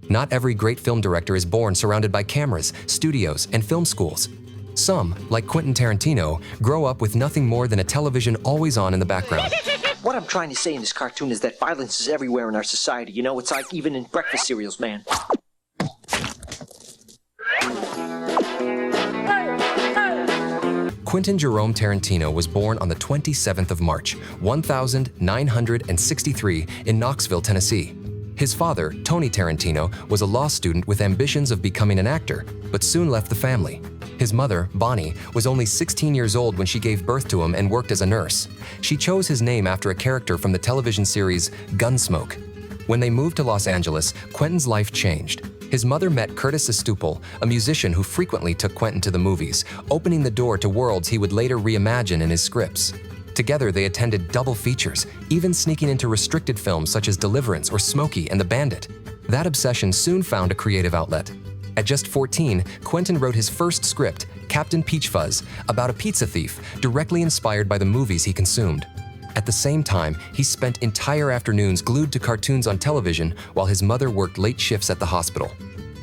Not every great film director is born surrounded by cameras, studios, and film schools. Some, like Quentin Tarantino, grow up with nothing more than a television always on in the background. What I'm trying to say in this cartoon is that violence is everywhere in our society. You know, it's like even in breakfast cereals, man. Quentin Jerome Tarantino was born on the 27th of March, 1963 in Knoxville, Tennessee. His father, Tony Tarantino, was a law student with ambitions of becoming an actor, but soon left the family. His mother, Bonnie, was only 16 years old when she gave birth to him and worked as a nurse. She chose his name after a character from the television series Gunsmoke. When they moved to Los Angeles, Quentin's life changed. His mother met Curtis Estupel, a musician who frequently took Quentin to the movies, opening the door to worlds he would later reimagine in his scripts. Together, they attended double features, even sneaking into restricted films such as Deliverance or Smokey and the Bandit. That obsession soon found a creative outlet. At just 14, Quentin wrote his first script, Captain Peach Fuzz, about a pizza thief, directly inspired by the movies he consumed. At the same time, he spent entire afternoons glued to cartoons on television while his mother worked late shifts at the hospital.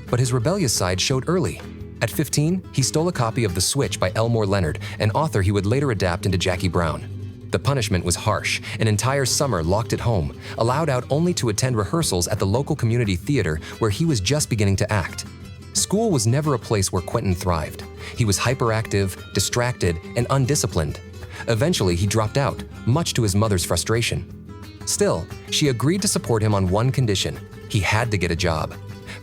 But his rebellious side showed early. At 15, he stole a copy of The Switch by Elmore Leonard, an author he would later adapt into Jackie Brown. The punishment was harsh, an entire summer locked at home, allowed out only to attend rehearsals at the local community theater where he was just beginning to act. School was never a place where Quentin thrived. He was hyperactive, distracted, and undisciplined. Eventually, he dropped out, much to his mother's frustration. Still, she agreed to support him on one condition: he had to get a job.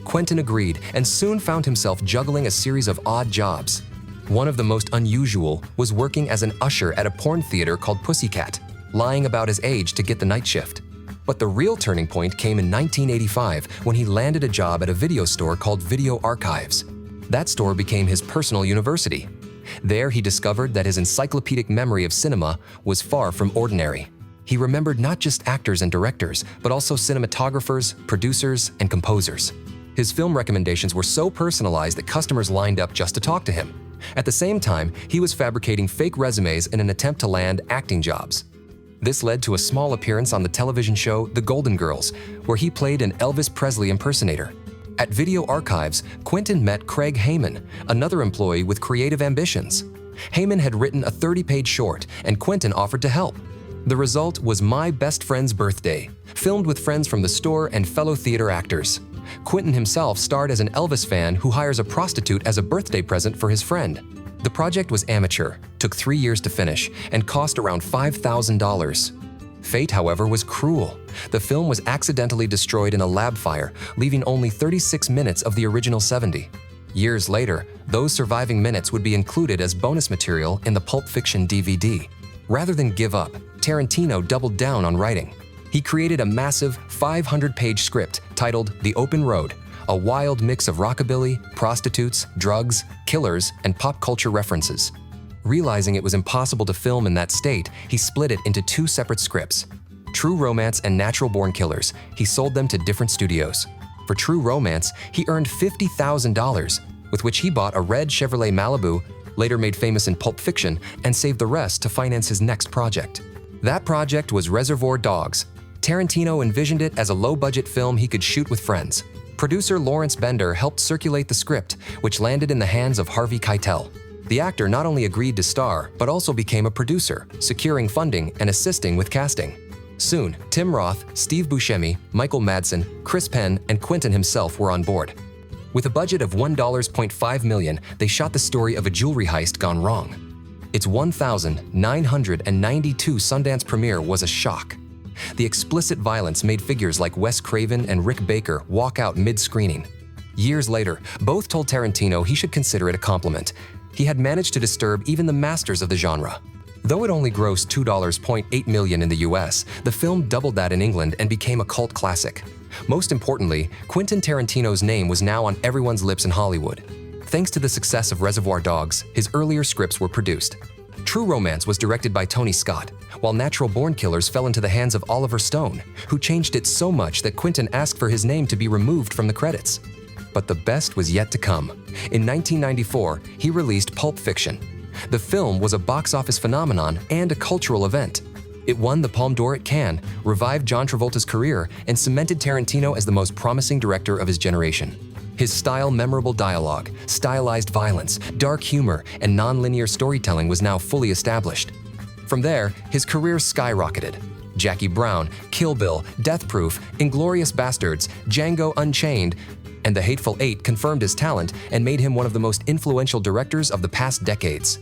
Quentin agreed and soon found himself juggling a series of odd jobs. One of the most unusual was working as an usher at a porn theater called Pussycat, lying about his age to get the night shift. But the real turning point came in 1985 when he landed a job at a video store called Video Archives. That store became his personal university. There he discovered that his encyclopedic memory of cinema was far from ordinary. He remembered not just actors and directors, but also cinematographers, producers, and composers. His film recommendations were so personalized that customers lined up just to talk to him. At the same time, he was fabricating fake resumes in an attempt to land acting jobs. This led to a small appearance on the television show The Golden Girls, where he played an Elvis Presley impersonator. At Video Archives, Quentin met Craig Heyman, another employee with creative ambitions. Heyman had written a 30-page short, and Quentin offered to help. The result was My Best Friend's Birthday, filmed with friends from the store and fellow theater actors. Quentin himself starred as an Elvis fan who hires a prostitute as a birthday present for his friend. The project was amateur, took 3 years to finish, and cost around $5,000. Fate, however, was cruel. The film was accidentally destroyed in a lab fire, leaving only 36 minutes of the original 70. Years later, those surviving minutes would be included as bonus material in the Pulp Fiction DVD. Rather than give up, Tarantino doubled down on writing. He created a massive 500-page script titled The Open Road, a wild mix of rockabilly, prostitutes, drugs, killers, and pop culture references. Realizing it was impossible to film in that state, he split it into 2 separate scripts. True Romance and Natural Born Killers. He sold them to different studios. For True Romance, he earned $50,000, with which he bought a red Chevrolet Malibu, later made famous in Pulp Fiction, and saved the rest to finance his next project. That project was Reservoir Dogs. Tarantino envisioned it as a low-budget film he could shoot with friends. Producer Lawrence Bender helped circulate the script, which landed in the hands of Harvey Keitel. The actor not only agreed to star, but also became a producer, securing funding and assisting with casting. Soon, Tim Roth, Steve Buscemi, Michael Madsen, Chris Penn, and Quentin himself were on board. With a budget of $1.5 million, they shot the story of a jewelry heist gone wrong. Its 1,992 Sundance premiere was a shock. The explicit violence made figures like Wes Craven and Rick Baker walk out mid-screening. Years later, both told Tarantino he should consider it a compliment. He had managed to disturb even the masters of the genre. Though it only grossed $2.8 million in the US, the film doubled that in England and became a cult classic. Most importantly, Quentin Tarantino's name was now on everyone's lips in Hollywood. Thanks to the success of Reservoir Dogs, his earlier scripts were produced. True Romance was directed by Tony Scott, while Natural Born Killers fell into the hands of Oliver Stone, who changed it so much that Quentin asked for his name to be removed from the credits. But the best was yet to come. In 1994, he released Pulp Fiction. The film was a box office phenomenon and a cultural event. It won the Palme d'Or at Cannes, revived John Travolta's career, and cemented Tarantino as the most promising director of his generation. His style, memorable dialogue, stylized violence, dark humor, and non-linear storytelling was now fully established. From there, his career skyrocketed. Jackie Brown, Kill Bill, Death Proof, Inglourious Basterds, Django Unchained, and The Hateful Eight confirmed his talent and made him one of the most influential directors of the past decades.